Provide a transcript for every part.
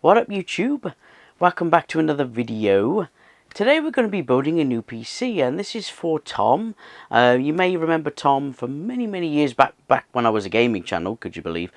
What up YouTube? Welcome back to another video. Today we're going to be building a new PC, and this is for Tom. You may remember Tom from many years back when I was a gaming channel, could you believe?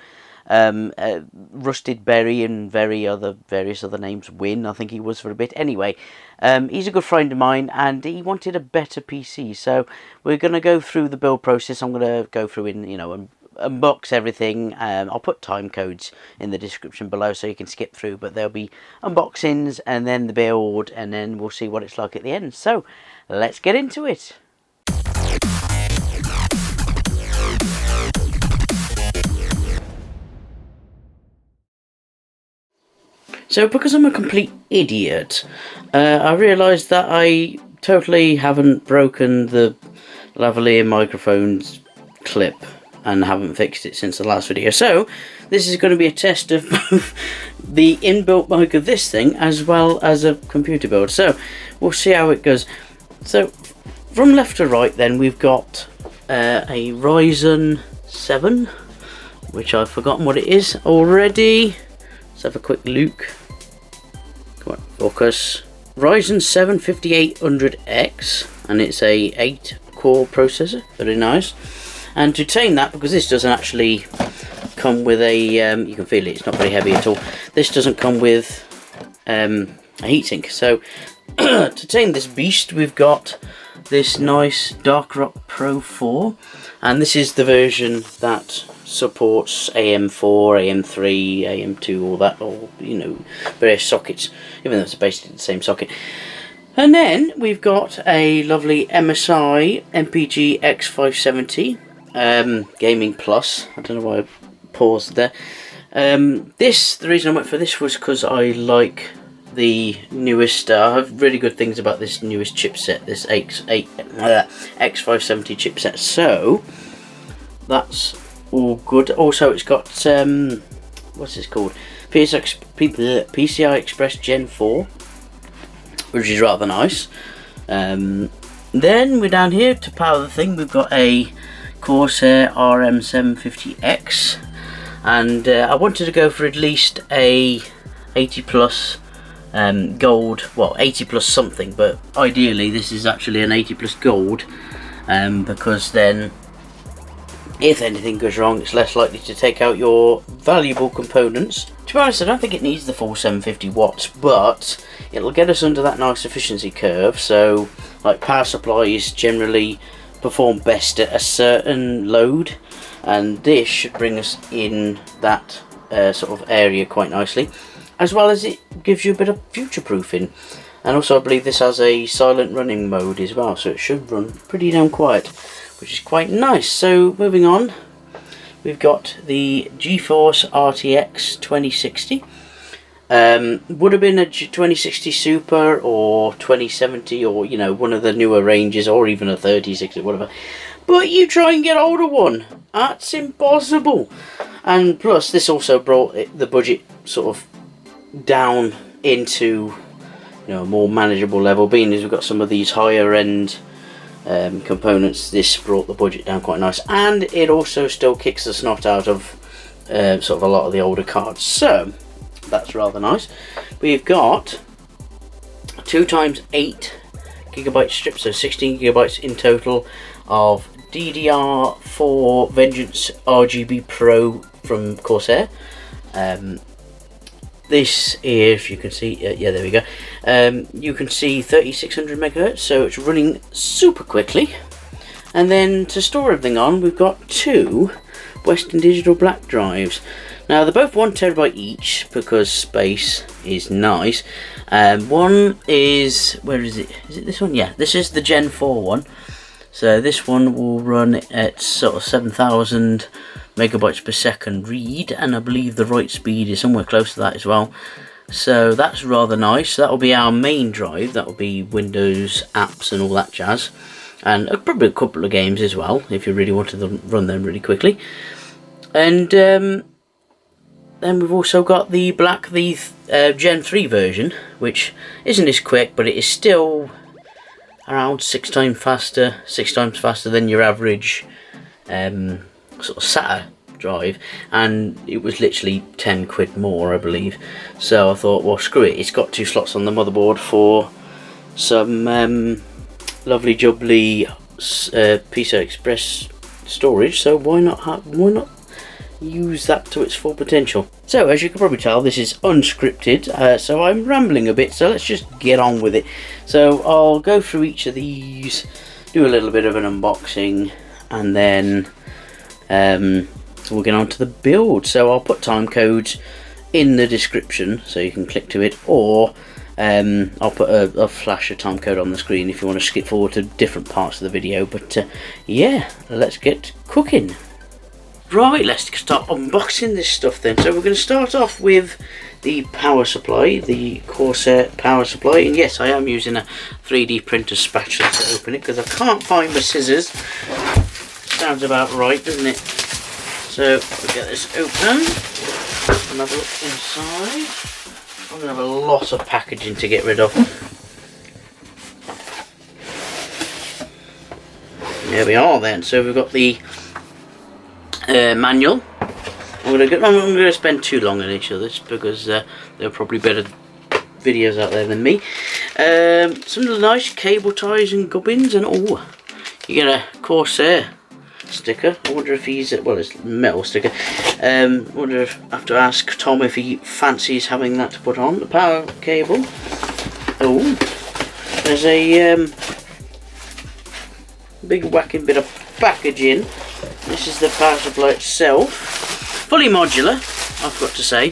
Rusted Berry and various other names. Win, I think he was for a bit. Anyway, he's a good friend of mine, and he wanted a better PC. So we're going to go through the build process. I'm going to go through and unbox everything. I'll put time codes in the description below so you can skip through, but there'll be unboxings and then the build, and then we'll see what it's like at the end. So let's get into it. So because I'm a complete idiot, I realised that I totally haven't broken the lavalier microphone's clip and haven't fixed it since the last video. So this is going to be a test of both the inbuilt mic of this thing as well as a computer build. So we'll see how it goes. So from left to right then, we've got a Ryzen 7, which I've forgotten what it is already. Let's have a quick look. Come on, focus. Ryzen 7 5800X, and it's a 8-core processor. Very nice. And to tame that, because this doesn't actually come with a, you can feel it, it's not very heavy at all. This doesn't come with a heatsink. So to tame this beast, we've got this nice Darkrock Pro 4, and this is the version that supports AM4, AM3, AM2, all that, all various sockets, even though it's basically the same socket. And then we've got a lovely MSI MPG X570. Gaming Plus. I don't know why I paused there. The reason I went for this was because I like the newest. I have really good things about this newest chipset, this X570 chipset. So that's all good. Also, it's got what's this called? PCI Express Gen 4, which is rather nice. Then we're down here to power the thing. We've got a Corsair RM750X, and I wanted to go for at least a 80 plus gold, well 80 plus something, but ideally this is actually an 80 plus gold, because then if anything goes wrong it's less likely to take out your valuable components. To be honest, I don't think it needs the full 750 watts, but it'll get us under that nice efficiency curve. So like power supplies generally perform best at a certain load, and this should bring us in that sort of area quite nicely, as well as it gives you a bit of future proofing. And also I believe this has a silent running mode as well, so it should run pretty damn quiet, which is quite nice. So moving on, we've got the GeForce RTX 2060. Would have been a 2060 Super or 2070, or one of the newer ranges, or even a 3060, whatever. But you try and get hold of one, that's impossible. And plus this also brought the budget sort of down into a more manageable level, being as we've got some of these higher end components. This brought the budget down quite nice, and it also still kicks the snot out of sort of a lot of the older cards, so that's rather nice. We've got 2x8 gigabyte strips, so 16 gigabytes in total of DDR4 Vengence RGB Pro from Corsair. This is, if you can see, yeah, there we go. You can see 3600 megahertz, so it's running super quickly. And then to store everything on, we've got two Western Digital black drives. Now they're both 1 terabyte each because space is nice. One is, where is it? Is it this one? Yeah, this is the Gen 4 one. So this one will run at sort of 7,000 megabytes per second read, and I believe the write speed is somewhere close to that as well. So that's rather nice. That will be our main drive. That will be Windows apps and all that jazz, and probably a couple of games as well if you really wanted to run them really quickly. And then we've also got the Gen 3 version, which isn't as quick, but it is still around 6 times faster than your average sort of SATA drive, and it was literally 10 quid more, I believe. So I thought, well, screw it, it's got 2 slots on the motherboard for some lovely jubbly PCI Express storage, so why not use that to its full potential. So as you can probably tell, this is unscripted, so I'm rambling a bit, so let's just get on with it. So I'll go through each of these, do a little bit of an unboxing, and then we'll get on to the build. So I'll put time codes in the description so you can click to it, or I'll put a flash of time code on the screen if you want to skip forward to different parts of the video. But yeah, let's get cooking. Right, let's start unboxing this stuff then. So we're going to start off with the power supply, the Corsair power supply. And yes, I am using a 3D printer spatula to open it because I can't find my scissors. Sounds about right, doesn't it? So we'll get this open and have a look inside. I'm going to have a lot of packaging to get rid of. There we are then. So we've got the manual. I'm going to spend too long on each of this because there are probably better videos out there than me. Some nice cable ties and gubbins, and oh, you get a Corsair sticker. I wonder if he's, well, it's a metal sticker. I wonder if I have to ask Tom if he fancies having that to put on. The power cable. Oh, there's a big whacking bit of packaging. This is the power supply itself, fully modular, I've got to say,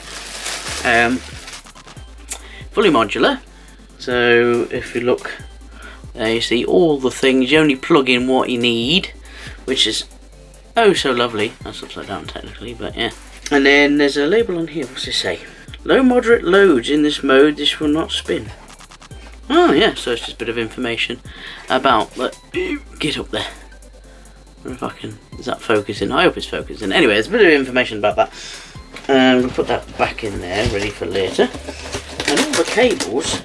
fully modular. So if you look there, you see all the things. You only plug in what you need, which is oh so lovely. That's upside down technically, but yeah. And then there's a label on here. What's it say? Low moderate loads in this mode, this will not spin. Oh yeah, so it's just a bit of information about that. Get up there. If I can, is that focusing? I hope it's focusing. Anyway, there's a bit of information about that. We'll put that back in there, ready for later. And all the cables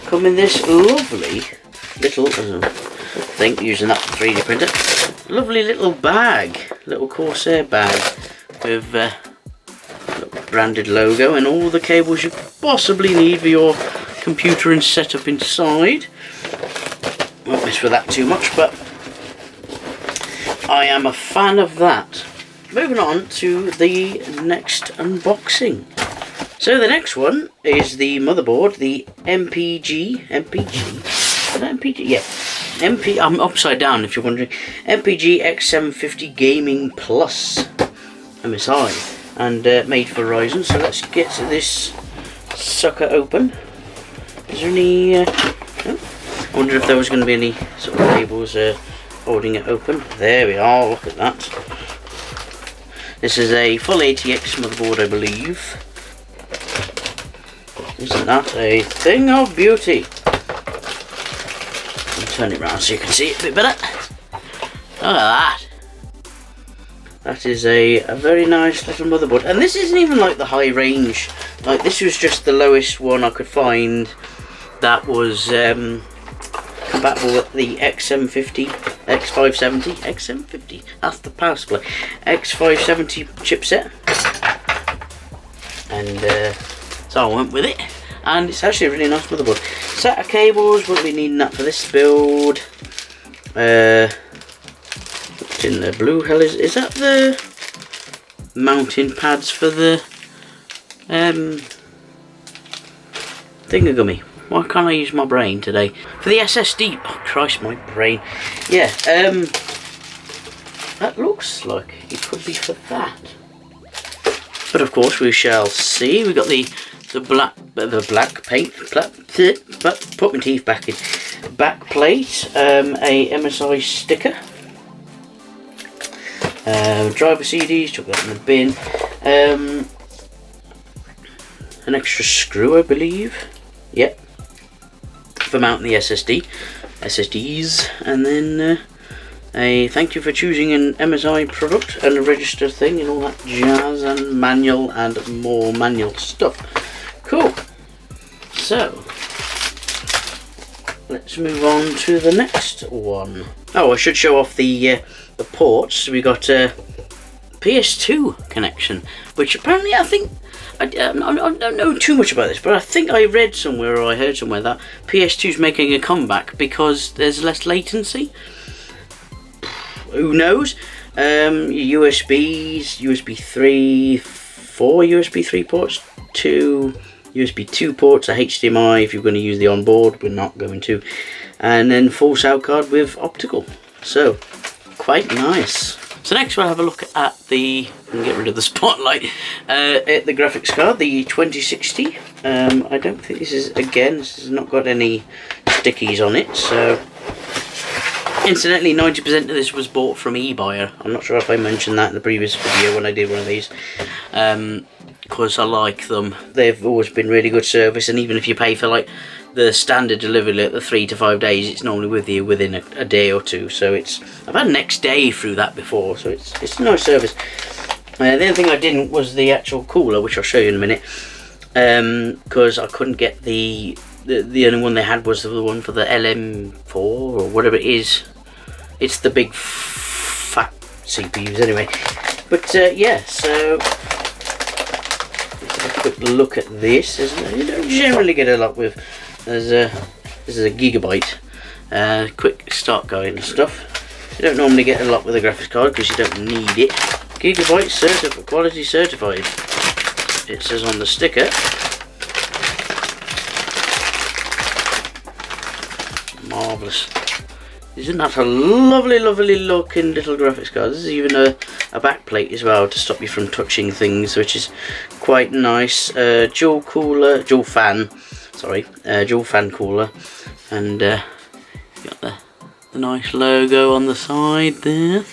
come in this lovely little thing, using that 3D printer. Lovely little bag, little Corsair bag with a branded logo and all the cables you possibly need for your computer and setup inside. Won't mess with that too much, but I am a fan of that. Moving on to the next unboxing. So the next one is the motherboard, the MPG, is that MPG? Yeah, I'm upside down if you're wondering. MPG X750 Gaming Plus MSI, and made for Ryzen. So let's get this sucker open. Is there any, I wonder if there was going to be any sort of cables holding it open. There we are, look at that. This is a full ATX motherboard, I believe. Isn't that a thing of beauty? I'll turn it around so you can see it a bit better. Look at that. That is a very nice little motherboard. And this isn't even like the high range. Like, this was just the lowest one I could find that was compatible with the X750, X570, X750, that's the power supply, X570 chipset, and so I went with it, and it's actually a really nice motherboard. Set of cables, won't be needing that for this build. What's in the blue hell is that the mounting pads for the thingamagummy? Why can't I use my brain today? For the SSD. Oh Christ, my brain. Yeah, that looks like it could be for that. But of course we shall see. We got the black paint, put my teeth back in. Back plate, a MSI sticker. Driver CDs, took that in the bin. An extra screw, I believe. Yep. For mounting the SSDs, and then a thank you for choosing an MSI product and a register thing and all that jazz, and manual and more manual stuff. Cool. So let's move on to the next one. Oh, I should show off the ports. We got PCI PS2 connection, which apparently I don't know too much about this, but I think I read somewhere or I heard somewhere that PS2's making a comeback because there's less latency. Who knows? USBs, USB 3, 4 USB 3 ports, 2 USB 2 ports, a HDMI if you're going to use the onboard, we're not going to, and then full sound card with optical. So, quite nice. So next we'll have a look at the, and get rid of the spotlight, at the graphics card, the 2060. I don't think this has not got any stickies on it, so... Incidentally, 90% of this was bought from eBuyer. I'm not sure if I mentioned that in the previous video when I did one of these. Because I like them. They've always been really good service, and even if you pay for like the standard delivery, like the 3 to 5 days, it's normally with you within a day or two. So I've had next day through that before, so it's a nice service. The other thing I didn't was the actual cooler, which I'll show you in a minute. Because I couldn't get the only one they had was the one for the LM4 or whatever it is. It's the big fat CPUs anyway. But yeah, so let's have a quick look at this. You don't generally get a lot with. This is a Gigabyte quick start guide and stuff. You don't normally get a lot with a graphics card because you don't need it. Gigabyte quality certified. It says on the sticker. Marvellous. Isn't that a lovely, lovely looking little graphics card? This is even a back plate as well to stop you from touching things, which is quite nice. Dual fan cooler, and got the nice logo on the side there.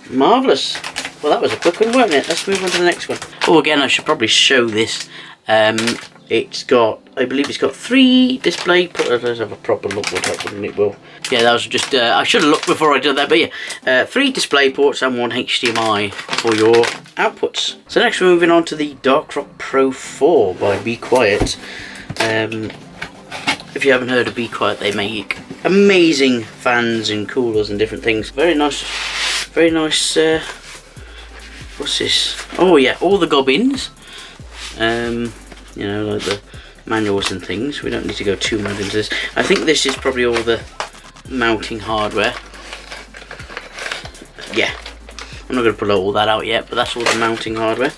Marvellous. Well, that was a quick one, wasn't it? Let's move on to the next one. Oh, again, I should probably show this. I believe it's got 3 display. Let's have a proper look what happened. It will. Yeah, that was just. I should have looked before I did that, but yeah, 3 display ports and 1 HDMI for your outputs. So next we're moving on to the Darkrock Pro 4 by BeQuiet. If you haven't heard of BeQuiet, they make amazing fans and coolers and different things. Very nice. Very nice. What's this? Oh yeah, all the gubbins. You know, like the manuals and things. We don't need to go too much into this. I think this is probably all the mounting hardware. Yeah, I'm not going to pull all that out yet, but that's all the mounting hardware.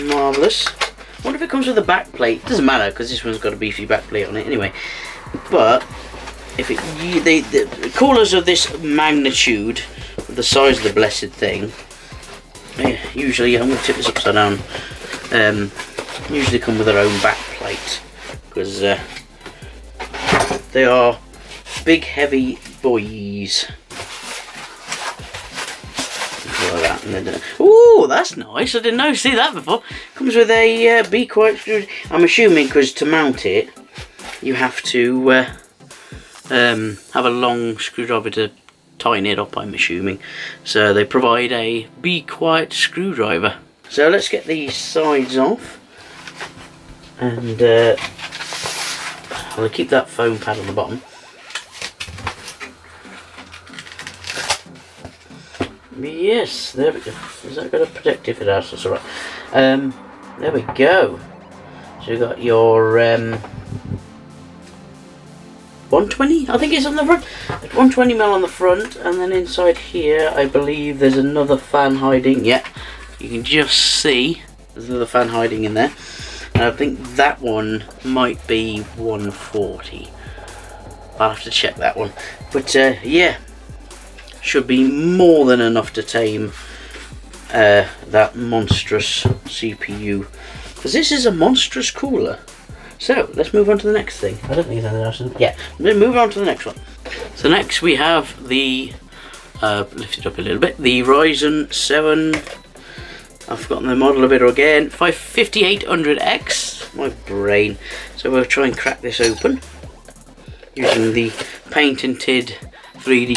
Marvellous. I wonder if it comes with a back plate. It doesn't matter because this one's got a beefy back plate on it anyway. But if the coolers of this magnitude, the size of the blessed thing, usually, I'm going to tip this upside down. Usually come with their own back plate because they are big heavy boys. Like that. Oh, that's nice. I didn't see that before. Comes with a BeQuiet screw. I'm assuming because to mount it you have to have a long screwdriver to tighten it up, I'm assuming. So they provide a BeQuiet screwdriver. So let's get these sides off. And I'll keep that foam pad on the bottom. Yes, there we go. Is that going to protect if it has? That's alright. There we go. So you've got your 120, I think it's on the front. 120mm on the front, and then inside here, I believe there's another fan hiding. Yeah, you can just see there's another fan hiding in there. And I think that one might be 140. I'll have to check that one. But yeah, should be more than enough to tame that monstrous CPU. Because this is a monstrous cooler. So let's move on to the next thing. I don't think there's anything else. Yeah, we'll move on to the next one. So next we have the lift it up a little bit. The Ryzen 7. I've forgotten the model of it again. 5800X. My brain. So we'll try and crack this open using the patented 3D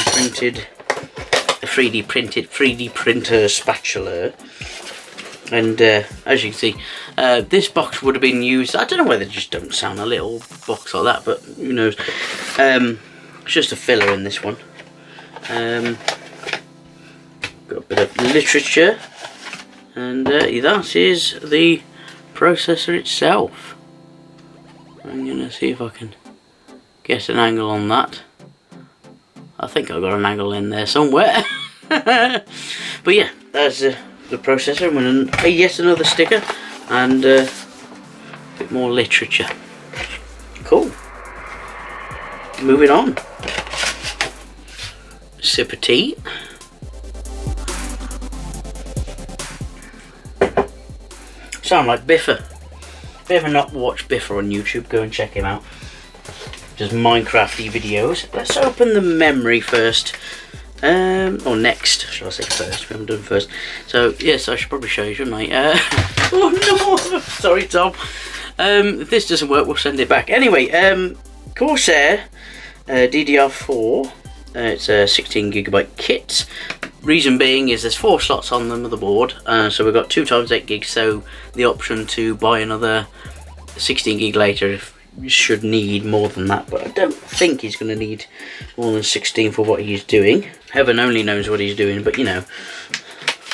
printer spatula. And as you can see, this box would have been used. I don't know whether they just don't sound a little box like that, but who knows. It's just a filler in this one. got a bit of literature, and that is the processor itself. I'm gonna see if I can get an angle on that. I think I've got an angle in there somewhere. But yeah, that's the processor, and yet another sticker, and a bit more literature. Cool. Moving on. Sip of tea. Sound like Biffa. If you ever not watched Biffa on YouTube, go and check him out. Just Minecrafty videos. Let's open the memory first. Or next, shall I say first? We haven't done first. So yes, I should probably show you, shouldn't I? Oh no! Sorry, Tom. If this doesn't work, we'll send it back. Anyway, Corsair DDR4. It's a 16 gigabyte kit. Reason being is there's 4 slots on the motherboard, so we've got 2 times 8 gigs. So the option to buy another 16 gig later if you should need more than that, but I don't think he's going to need more than 16 for what he's doing. Heaven only knows what he's doing, but you know,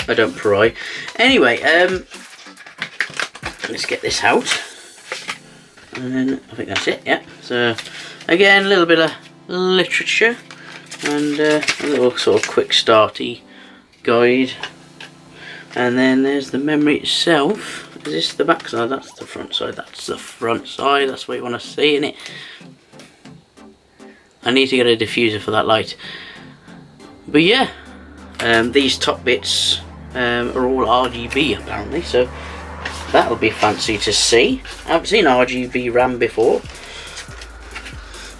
I don't pry. Anyway, let's get this out, and then I think that's it. Yeah. So again, a little bit of literature and a little sort of quick starty guide, and then there's the memory itself. Is this the back side? That's the front side. That's the front side. That's what you want to see in it. I need to get a diffuser for that light. But yeah, these top bits are all RGB apparently, so that'll be fancy to see. I haven't seen RGB RAM before.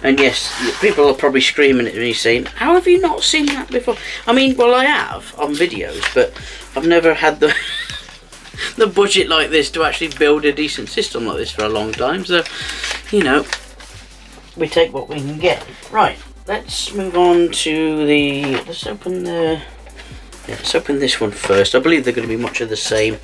And yes, people are probably screaming at me saying, how have you not seen that before? I mean, well, I have on videos, but I've never had the the budget like this to actually build a decent system like this for a long time. So, you know, we take what we can get. Right, let's move on to the, let's open this one first. I believe they're going to be much of the same.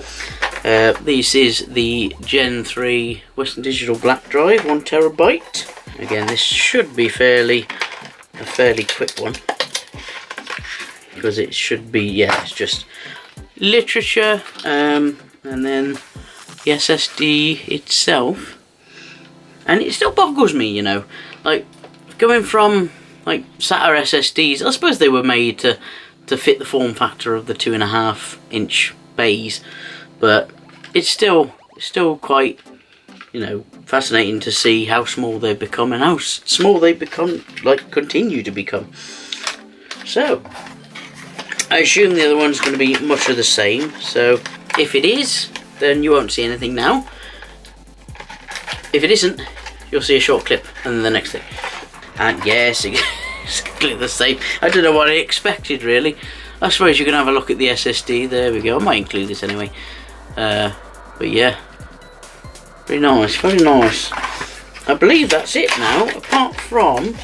This is the Gen 3 Western Digital Black Drive, 1 terabyte. Again, this should be a fairly quick one, because it should be, yeah, it's just literature, and then the SSD itself. And it still boggles me, you know, like going from like SATA SSDs. I suppose they were made to fit the form factor of the 2.5-inch bays, but it's still quite, you know, fascinating to see how small they've become and how small they become, like continue to become. So I assume the other one's going to be much of the same. So if it is, then you won't see anything now. If it isn't, you'll see a short clip and then the next thing. And yes, it's exactly the same. I don't know what I expected really. I suppose you can have a look at the SSD. There we go. I might include this anyway. But yeah, very nice, very nice. I believe that's it now, apart from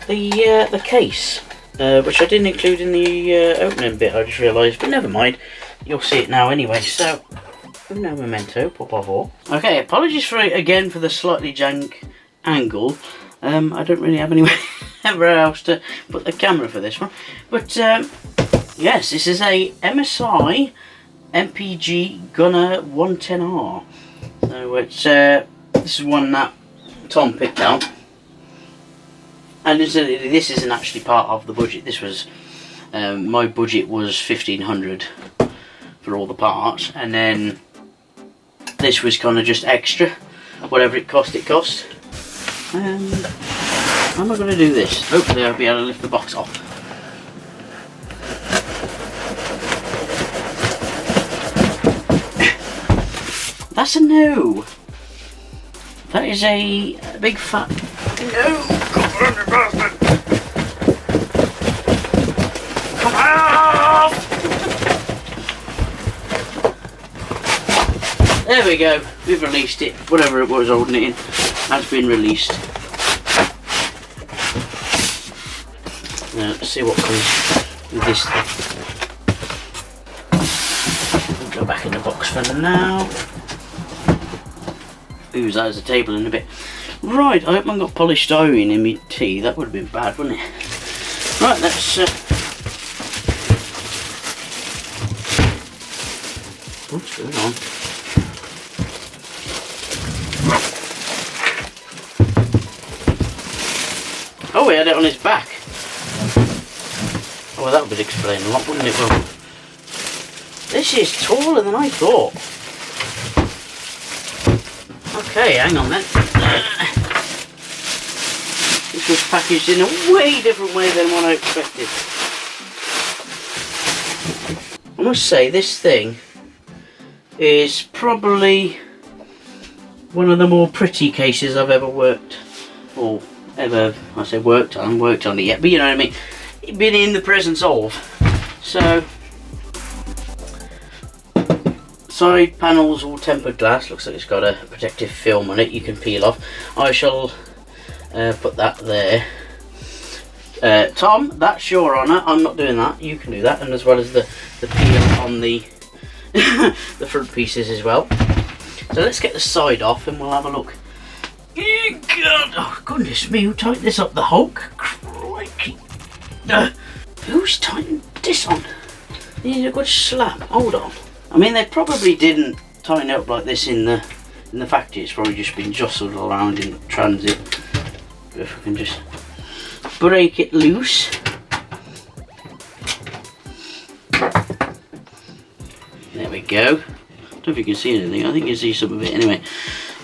the case, which I didn't include in the opening bit. I just realised, but never mind. You'll see it now anyway. So, no memento, por favor. Okay, apologies for again for the slightly jank angle. I don't really have anywhere else to put the camera for this one. But yes, this is a MSI MPG Gungnir 110R. So it's this is one that Tom picked out, and this isn't actually part of the budget. This was my budget was 1,500 for all the parts, and then this was kind of just extra, whatever it cost. How am I going to do this? Hopefully I'll be able to lift the box off. That's a no. That is a big fat no. Come on! There we go. We've released it. Whatever it was holding it in has been released. Now let's see what comes with this thing. We'll go back in the box for now. Ooze that as a table in a bit. Right, I hope I haven't got polished styrene in my tea. That would have been bad, wouldn't it? Right, let's What's going on? Oh, he had it on his back. Oh, well, that would explain a lot, wouldn't it? Well, this is taller than I thought. Okay, hang on then. This was packaged in a way different way than what I expected. I must say, this thing is probably one of the more pretty cases I've ever worked, or ever, I say worked on, I haven't worked on it yet, but you know what I mean, been in the presence of. So, side panels all tempered glass, looks like it's got a protective film on it you can peel off. I shall put that there. Tom, that's your honour, I'm not doing that, you can do that, and as well as the peel on the the front pieces as well. So let's get the side off and we'll have a look. God, oh goodness me, who tightened this up? The Hulk? Crikey. Who's tightened this on? Need a good slap. Hold on. I mean, they probably didn't tighten it up like this in the factory. It's probably just been jostled around in transit. If I can just break it loose. There we go. I don't know if you can see anything. I think you can see some of it. Anyway,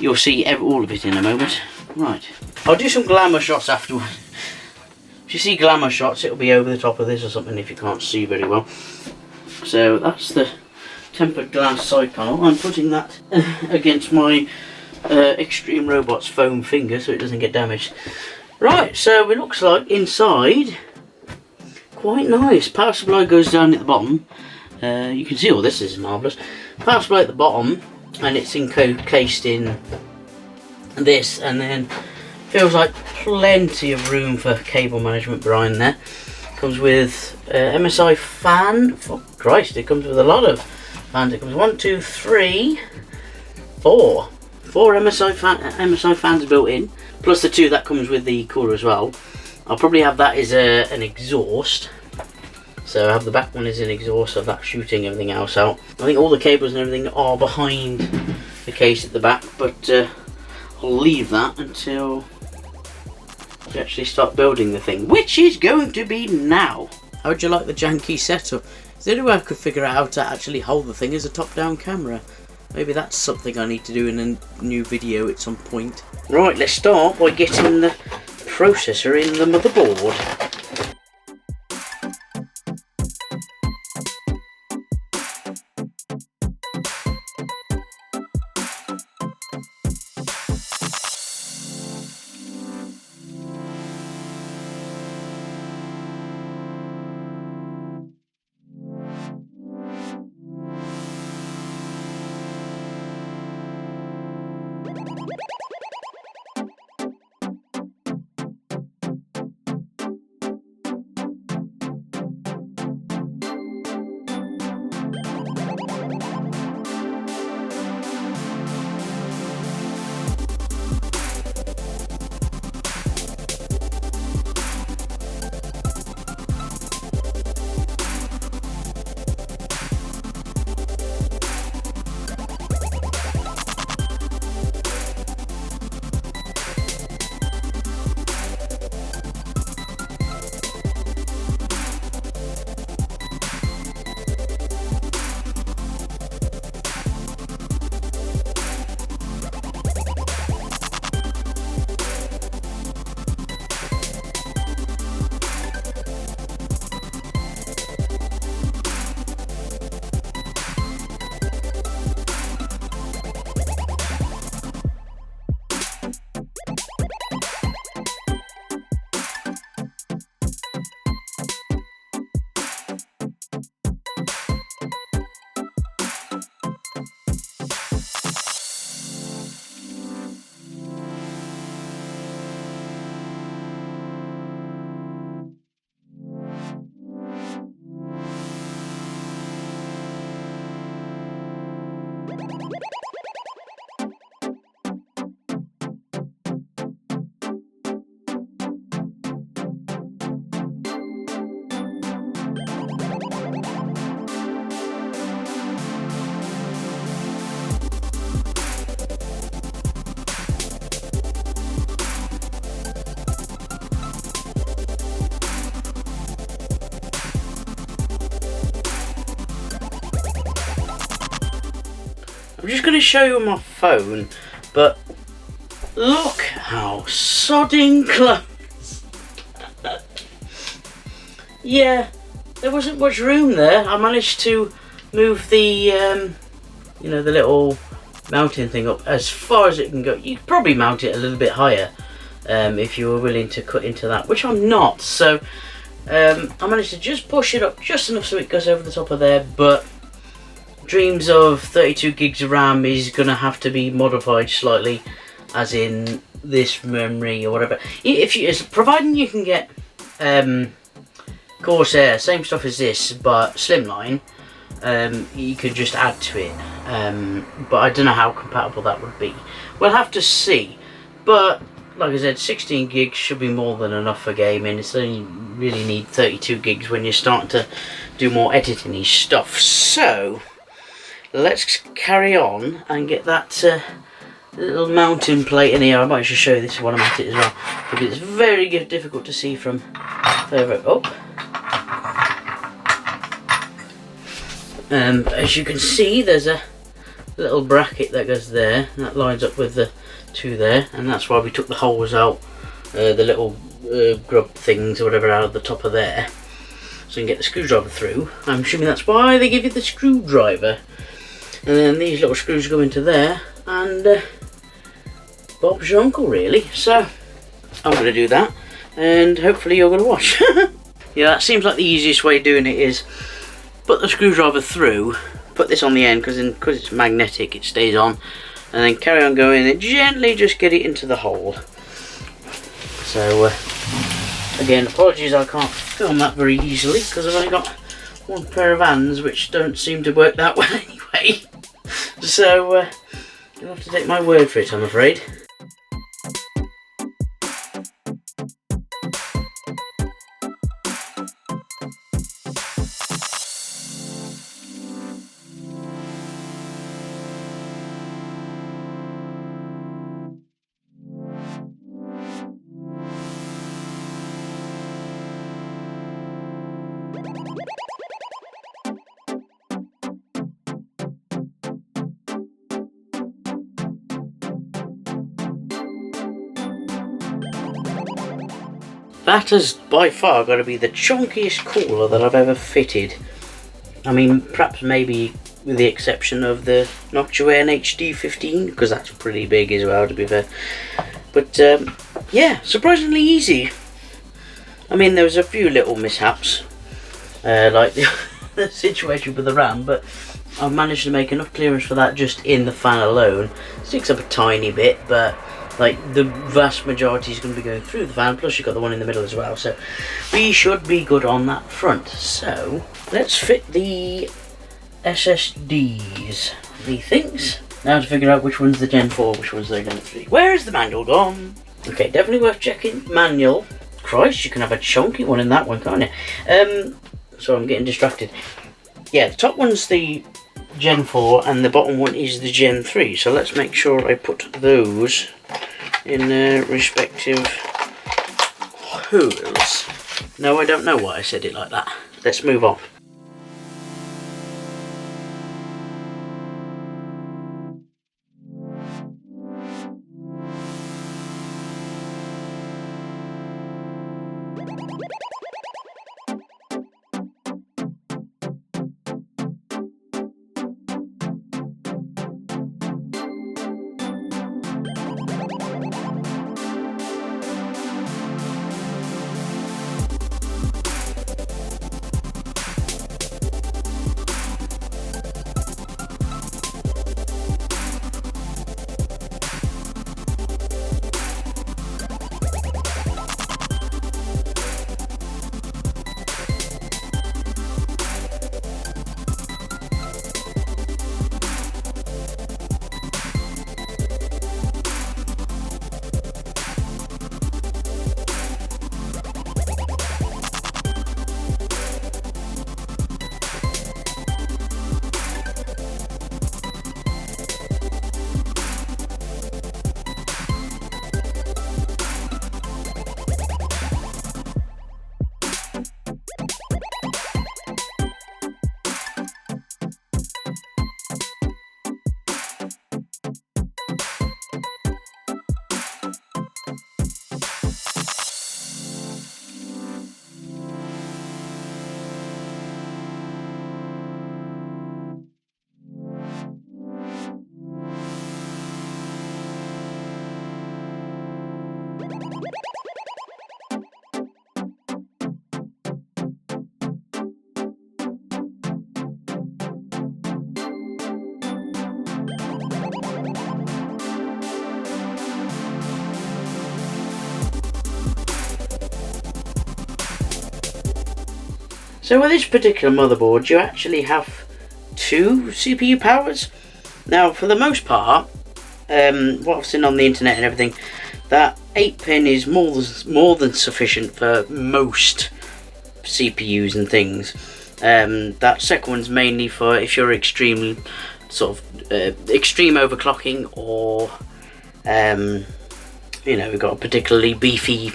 you'll see all of it in a moment. Right. I'll do some glamour shots afterwards. If you see glamour shots, it'll be over the top of this or something if you can't see very well. So that's the tempered glass side panel. I'm putting that against my Extreme Robots foam finger so it doesn't get damaged. Right, so it looks like inside, quite nice. Power supply goes down at the bottom. You can see all this is marvellous. Power supply at the bottom, and it's encased in this, and then feels like plenty of room for cable management behind there. Comes with MSI fan. For Christ, it comes with a lot of fans. It comes 1, 2, 3, 4. 4 MSI fans built in, plus the 2 that comes with the cooler as well. I'll probably have that as an exhaust. So I have the back one as an exhaust of that shooting everything else out. I think all the cables and everything are behind the case at the back, but I'll leave that until we actually start building the thing, which is going to be now. How would you like the janky setup? Is there any way I could figure out how to actually hold the thing as a top-down camera? Maybe that's something I need to do in a new video at some point. Right, let's start by getting the processor in the motherboard. I'm just going to show you on my phone, but look how sodding close. Yeah, there wasn't much room there. I managed to move the, you know, the little mounting thing up as far as it can go. You could probably mount it a little bit higher if you were willing to cut into that, which I'm not. So I managed to just push it up just enough so it goes over the top of there, but dreams of 32 gigs of RAM is going to have to be modified slightly, as in this memory or whatever. If you, providing you can get Corsair, same stuff as this but slimline, you could just add to it, but I don't know how compatible that would be. We'll have to see, but like I said, 16 gigs should be more than enough for gaming. It's only really need 32 gigs when you're starting to do more editing-y stuff. So let's carry on and get that little mounting plate in here. I might just show you this while I'm at it as well, because it's very difficult to see from further up. As you can see, there's a little bracket that goes there, and that lines up with the two there, and that's why we took the holes out, the little grub things or whatever out of the top of there, so you can get the screwdriver through. I'm assuming that's why they give you the screwdriver. And then these little screws go into there, and Bob's your uncle, really. So I'm going to do that, and hopefully you're going to watch. Yeah, that seems like the easiest way of doing it is put the screwdriver through, put this on the end because it's magnetic, it stays on, and then carry on going and gently just get it into the hole. So again, apologies I can't film that very easily because I've only got one pair of hands which don't seem to work that well anyway. So you'll have to take my word for it, I'm afraid. That has by far got to be the chunkiest cooler that I've ever fitted. I mean, perhaps maybe with the exception of the Noctua HD 15, because that's pretty big as well, to be fair. But yeah, surprisingly easy. I mean, there was a few little mishaps, like the situation with the RAM, but I've managed to make enough clearance for that just in the fan alone. Sticks up a tiny bit, but like the vast majority is going to be going through the fan, plus you've got the one in the middle as well, so we should be good on that front. So let's fit the SSDs, the things. Now to figure out which one's the Gen 4, which one's the Gen 3. Where is the manual gone? Okay, definitely worth checking. Manual. Christ, you can have a chunky one in that one, can't you? So I'm getting distracted. Yeah, the top one's the Gen 4 and the bottom one is the Gen 3. So let's make sure I put those in their respective holes. No, I don't know why I said it like that. Let's move on. So with this particular motherboard, you actually have two CPU powers. Now, for the most part, what I've seen on the internet and everything, that 8-pin is more than sufficient for most CPUs and things. That second one's mainly for if you're extreme extreme overclocking, or we've got a particularly beefy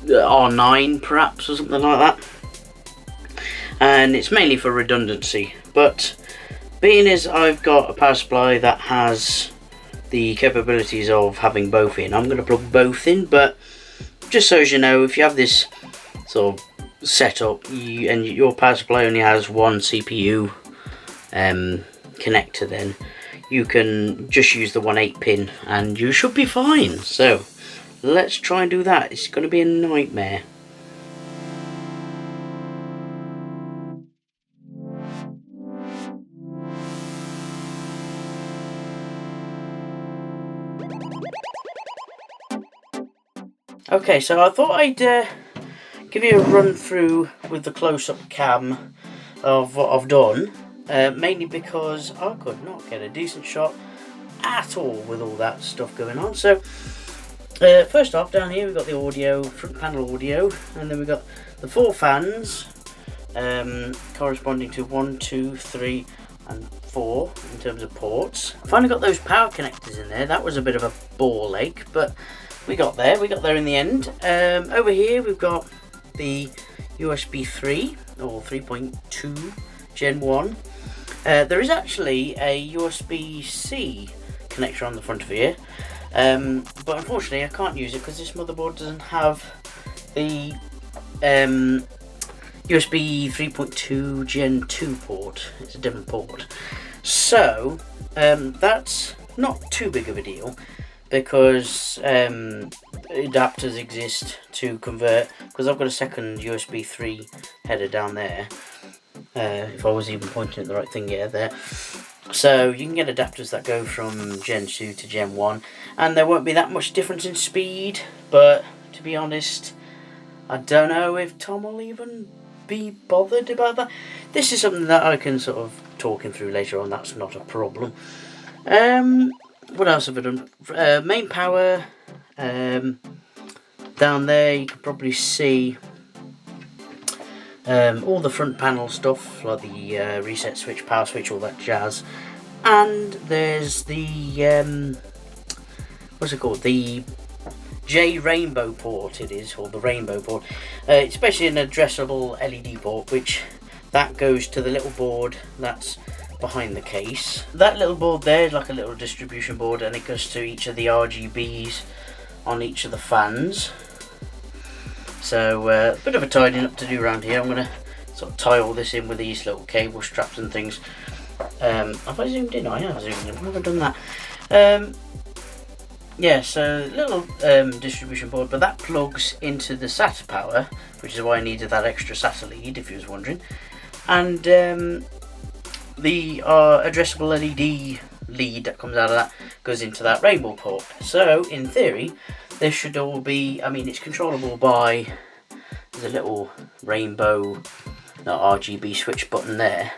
R9 perhaps, or something like that. And it's mainly for redundancy, but being as I've got a power supply that has the capabilities of having both in, I'm going to plug both in. But just so as you know, if you have this sort of setup and your power supply only has one CPU connector, then you can just use the 8-pin and you should be fine. So let's try and do that. It's going to be a nightmare. Okay, so I thought I'd give you a run through with the close-up cam of what I've done, mainly because I could not get a decent shot at all with all that stuff going on. So first off, down here we've got the audio, front panel audio, and then we've got the 4 fans corresponding to 1, 2, 3 and 4 in terms of ports. I finally got those power connectors in there. That was a bit of a ball ache, but we got there in the end. Over here we've got the USB 3 or 3.2 Gen 1. There is actually a USB-C connector on the front of here, but unfortunately I can't use it because this motherboard doesn't have the USB 3.2 Gen 2 port. It's a different port. So that's not too big of a deal, because adapters exist to convert, because I've got a second USB 3 header down there, if I was even pointing at the right thing, yeah, there. So you can get adapters that go from Gen 2 to Gen 1, and there won't be that much difference in speed, but to be honest, I don't know if Tom will even be bothered about that. This is something that I can sort of talk him through later on. That's not a problem. What else have I done? Main power, down there you can probably see all the front panel stuff, like the reset switch, power switch, all that jazz. And there's the what's it called, the J Rainbow port it is, or the Rainbow port. It's basically an addressable LED port, which that goes to the little board that's behind the case. That little board there is like a little distribution board, and it goes to each of the RGBs on each of the fans. So a bit of a tidying up to do around here. I'm going to sort of tie all this in with these little cable straps and things. Have I zoomed in? I have zoomed in. Why have I done that? Yeah, so little distribution board, but that plugs into the SATA power, which is why I needed that extra SATA lead, if you was wondering. And the addressable LED lead that comes out of that goes into that Rainbow port. So in theory, this should all be, I mean, it's controllable by, there's a little rainbow RGB switch button there,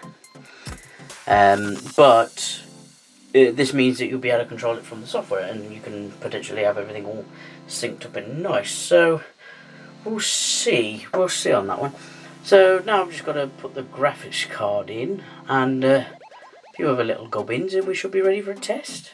but this means that you'll be able to control it from the software, and you can potentially have everything all synced up and nice. So we'll see on that one. So now I've just got to put the graphics card in and a few other little gubbins, and we should be ready for a test.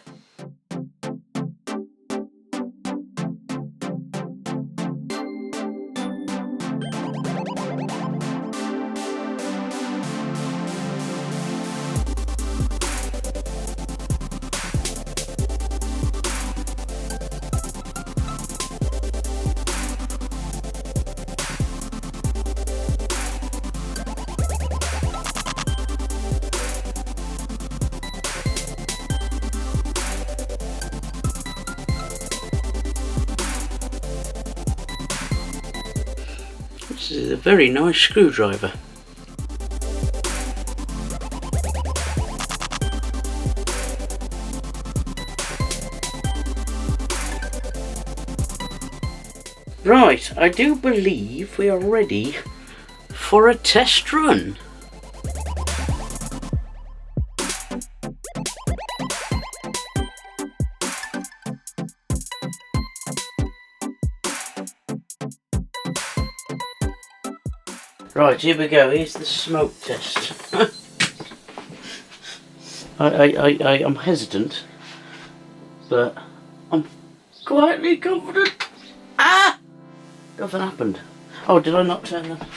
This is a very nice screwdriver. Right, I do believe we are ready for a test run. Right, here we go. Here's the smoke test. I'm hesitant, but I'm quietly confident. Ah! Nothing happened. Oh, did I not turn that?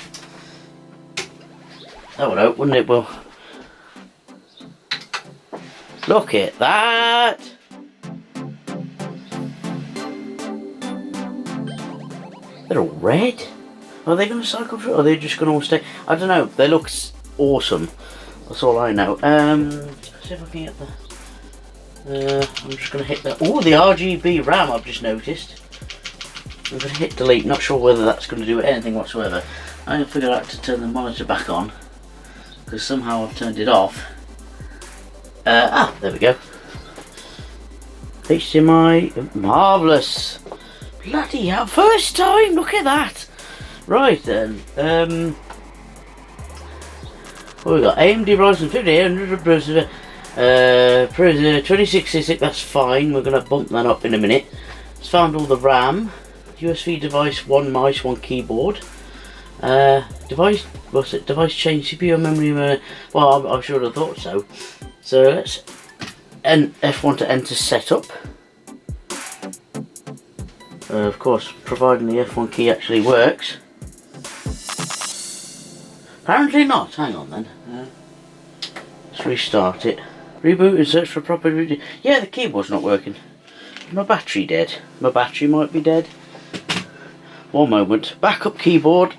That would help, wouldn't it? Well, look at that! They're all red. Are they going to cycle through? Or are they just going to all stay? I don't know. They look awesome. That's all I know. Let's see if I can get the. I'm just going to hit the. Oh, the RGB RAM. I've just noticed. I'm going to hit delete. Not sure whether that's going to do anything whatsoever. I'm going to figure out to turn the monitor back on because somehow I've turned it off. There we go. HDMI. Marvellous. Bloody hell. First time. Look at that. Right then, what we got? AMD Ryzen 5800 2066, that's fine, we're going to bump that up in a minute. It's found all the RAM, USB device, one mouse, one keyboard, device, what's it, device change, CPU, memory, well I should have thought so. So let's F1 to enter setup. Of course, providing the F1 key actually works. Apparently not. Hang on then. Let's restart it. Reboot and search for proper root. Yeah, the keyboard's not working. Is my battery dead? My battery might be dead. One moment. Backup keyboard.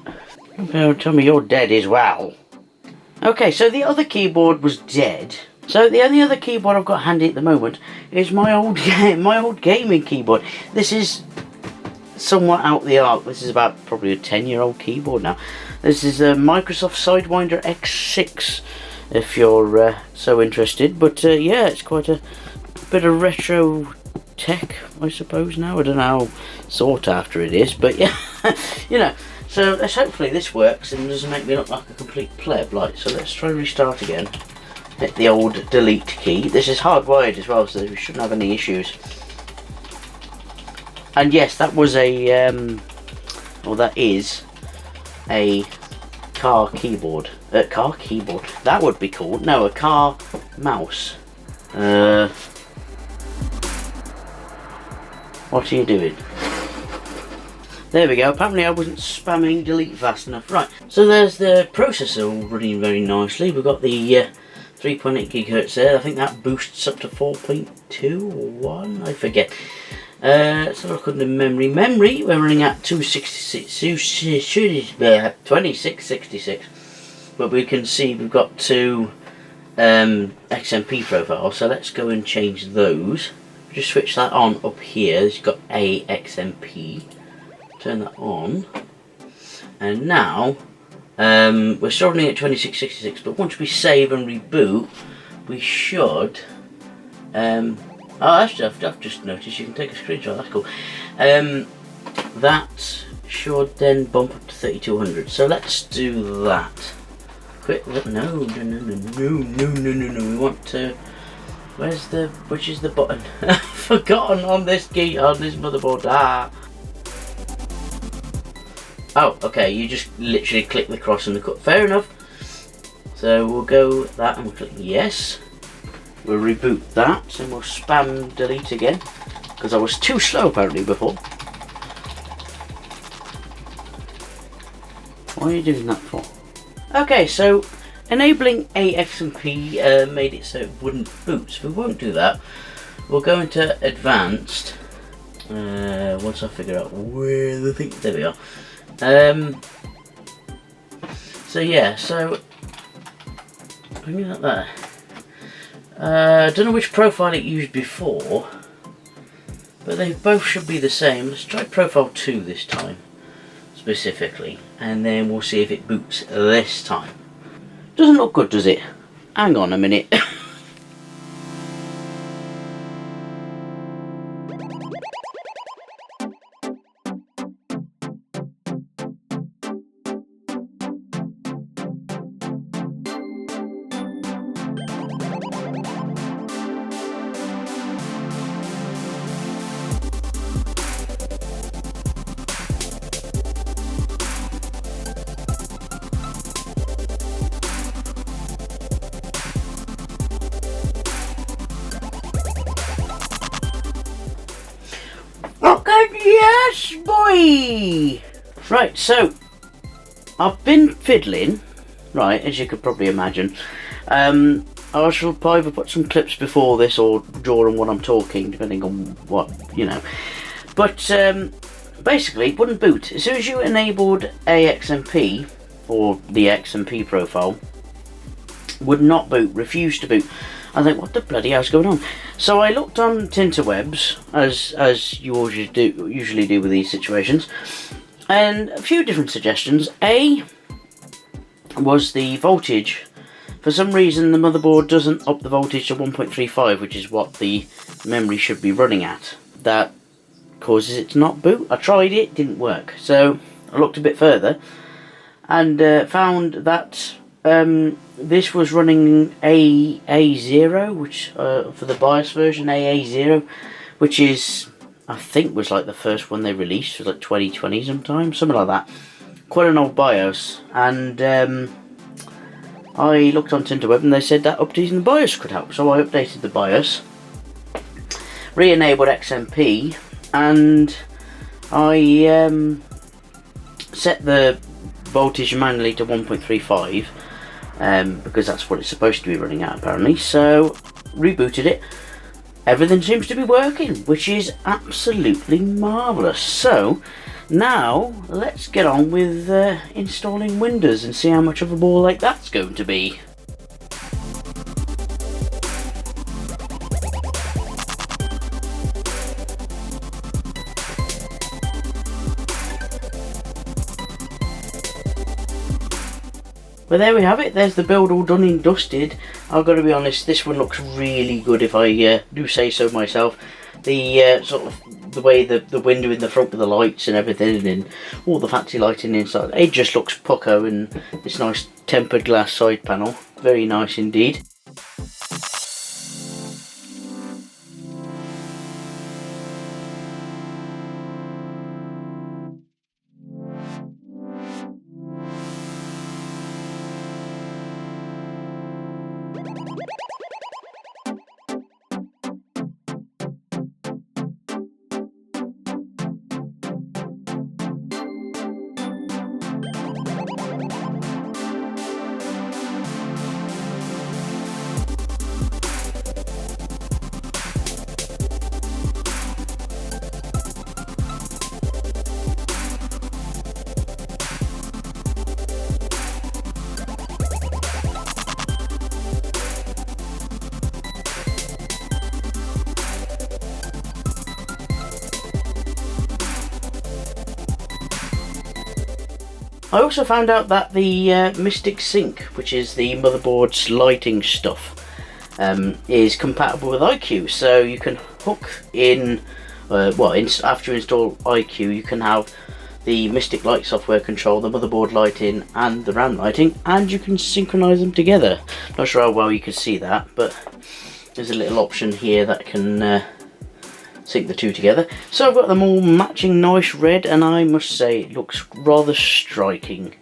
Don't tell me you're dead as well. Okay, so the other keyboard was dead. So the only other keyboard I've got handy at the moment is my old gaming keyboard. This is somewhat out the arc. This is about probably a 10-year-old keyboard now. This is a Microsoft Sidewinder X6 if you're so interested, but yeah, it's quite a bit of retro tech I suppose now. I don't know how sought after it is, but yeah, you know, so let's hopefully this works and doesn't make me look like a complete pleb. Like, so let's try and restart again. Hit the old delete key. This is hardwired as well, so we shouldn't have any issues. And yes, that was a, well, that is a car keyboard. Car keyboard. That would be cool. No, a car mouse. What are you doing? There we go. Apparently I wasn't spamming delete fast enough. Right, so there's the processor all running very nicely. We've got the 3.8 gigahertz there. I think that boosts up to 4.2 or 1. I forget. Let's have a look at the memory. We're running at 2666, but we can see we've got two XMP profiles, so let's go and change those. Just switch that on up here. It's got a XMP. Turn that on, and now we're still running at 2666, but once we save and reboot, we should I've just noticed you can take a screenshot. That's cool. That should then bump up to 3200. So let's do that. Quick. No. We want to. Which is the button? Forgotten on this key on this motherboard. Oh, okay. You just literally click the cross and the cut. Fair enough. So we'll go that and we'll click yes. We'll reboot that and we'll spam delete again because I was too slow apparently before. What are you doing that for? Okay, so enabling AXMP made it so it wouldn't boot. So we won't do that. We'll go into advanced once I figure out where the thing. There we are. So yeah, so bring it up there. I don't know which profile it used before, but they both should be the same. Let's try profile 2 this time. Let's specifically, and then we'll see if it boots this time. Doesn't look good, does it? Hang on a minute. Yes, boy! Right, so I've been fiddling, right, as you could probably imagine. I shall either put some clips before this or during what I'm talking, depending on what, you know. But basically, it wouldn't boot. As soon as you enabled AXMP, or the XMP profile, would not boot, refused to boot. I think, what the bloody hell's going on? So I looked on Tinterwebs, as you usually do with these situations, and a few different suggestions. A was the voltage. For some reason, the motherboard doesn't up the voltage to 1.35, which is what the memory should be running at. That causes it to not boot. I tried it, didn't work. So I looked a bit further and found that this was running AA0, which for the BIOS version, AA0, which is, I think, was like the first one they released, was like 2020 sometime, something like that. Quite an old BIOS, and I looked on Tinterweb and they said that updating the BIOS could help. So I updated the BIOS, re-enabled XMP, and I set the voltage manually to 1.35. Because that's what it's supposed to be running at apparently. So rebooted it, everything seems to be working, which is absolutely marvellous. So now let's get on with installing Windows and see how much of a ball like that's going to be. But there we have it, there's the build all done and dusted. I've got to be honest, this one looks really good if I do say so myself. The sort of the way the window in the front with the lights and everything, and all the fancy lighting inside, it just looks pucko, and this nice tempered glass side panel, very nice indeed. I also found out that the Mystic Sync, which is the motherboard's lighting stuff, is compatible with iCUE, so you can hook in, after you install iCUE, you can have the Mystic Light software control the motherboard lighting and the RAM lighting, and you can synchronize them together. Not sure how well you can see that, but there's a little option here that can sync the two together. So I've got them all matching nice red, and I must say it looks rather striking.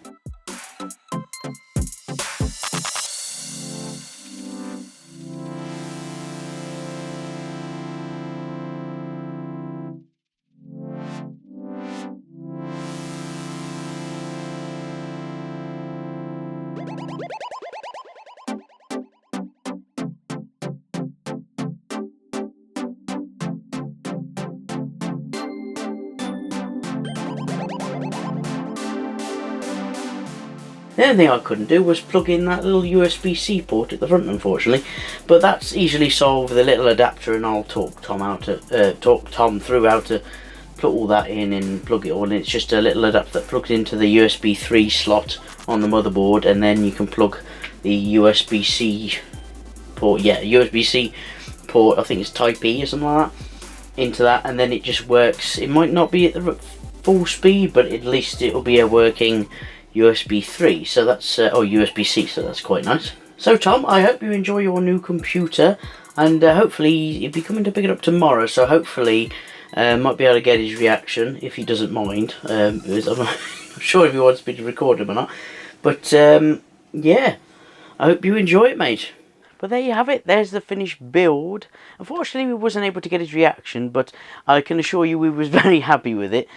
The only thing I couldn't do was plug in that little USB-C port at the front, unfortunately, but that's easily solved with a little adapter, and I'll talk Tom through how to put all that in and plug it all in. It's just a little adapter that plugs into the USB 3 slot on the motherboard, and then you can plug the USB-C port, USB-C port, I think it's Type E or something like that, into that, and then it just works. It might not be at the full speed, but at least it'll be a working USB 3, so that's or USB-C, so that's quite nice. So Tom, I hope you enjoy your new computer, and hopefully you'll be coming to pick it up tomorrow, so hopefully might be able to get his reaction if he doesn't mind. Because I'm not sure if he wants me to record him or not, but yeah, I hope you enjoy it, mate. But there you have it, there's the finished build. Unfortunately, we wasn't able to get his reaction, but I can assure you we was very happy with it.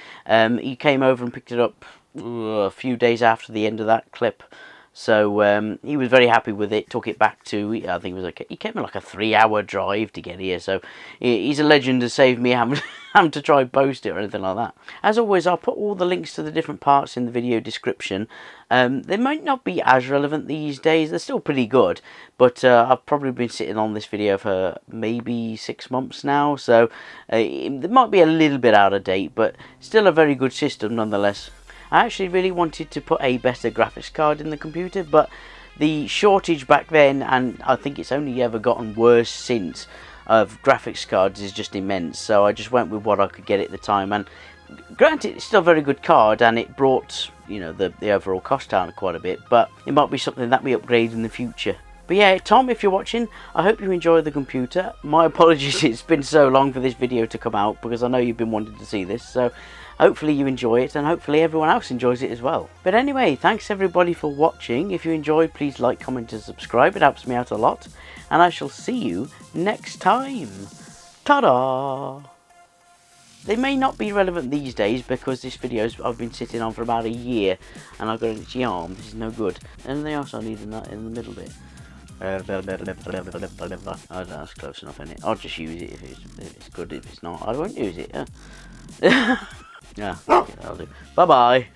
He came over and picked it up a few days after the end of that clip. So he was very happy with it, took it back to, I think it was like, he came in like a 3-hour drive to get here, so he's a legend to save me having to try and post it or anything like that. As always, I'll put all the links to the different parts in the video description. They might not be as relevant these days, they're still pretty good, but I've probably been sitting on this video for maybe 6 months now, so it might be a little bit out of date, but still a very good system nonetheless. I actually really wanted to put a better graphics card in the computer, but the shortage back then, and I think it's only ever gotten worse since, of graphics cards is just immense, so I just went with what I could get at the time. And granted, it's still a very good card, and it brought, you know, the overall cost down quite a bit, but it might be something that we upgrade in the future. But yeah, Tom, if you're watching, I hope you enjoy the computer. My apologies, it's been so long for this video to come out, because I know you've been wanting to see this, so hopefully you enjoy it, and hopefully everyone else enjoys it as well. But anyway, thanks everybody for watching. If you enjoyed, please like, comment and subscribe, it helps me out a lot, and I shall see you next time. Ta-da! They may not be relevant these days, because this video's I've been sitting on for about a year, and I've got an itchy arm. This is no good. Anything else I need in that in the middle bit? I don't know, that's close enough, isn't it? I'll just use it if it's good. If it's not, I won't use it. Yeah, okay, that'll do. Bye bye.